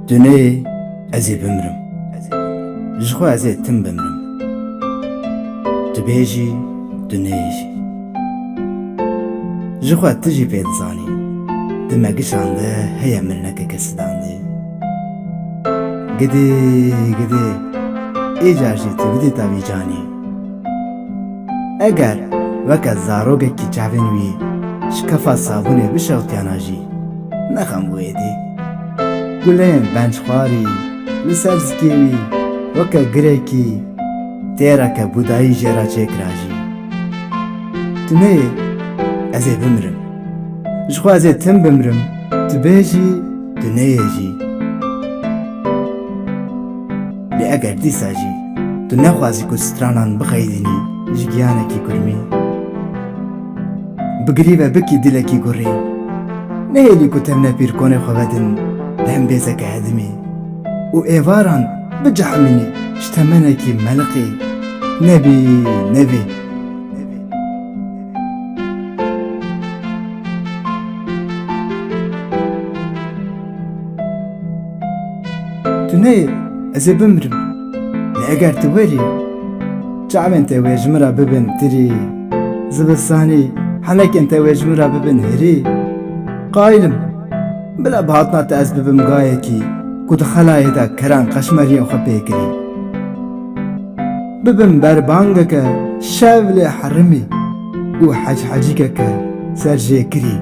Dunê ez ê bimrim, ji xwe ez ê tim bimrim. Tu bêjî, dunê jî. Ji xwe tu jî pê dizanî, di me gişan de heye mirinekeke sidandî. Gidê, gidê, îcar jî tu bidî tevî canî. Eger weke zarokekî çavên wî ji kefa sabûnê bişewtiyana jî, nexem wê êdî. Gulên bençxwarî li ser zikê wî weke girekî têreke bûdayî jê re çêkira jî. Dunê ez ê bimrim, ji xwe ez ê tim bimrim, tu bêjî, dunê jî. Lê eger dîsa jî tu nexwazî ku stranan bixeyidînî ji giyanekî kurmî, bigirî ve bikî dilekî gurî, nehêlî ku tevne pîrkonê xwe vedin dembêzeke hedimî û êvaran bicehmînî ji temenekî meliqî nebî, nebî. Dunê ez ê bimrim, lê eger tu werî, çavên te wê ji min re bibin tirî, zivistanî henekên te wê ji min re bibin herî. Qayîlim, bila bi hatna te ez bibim gayekî ku di xelayê de keran qeşmeriyên xwe pê kirî. Bibim berbangeke şev lê herimî û hecihecîkeke ser jê kirî.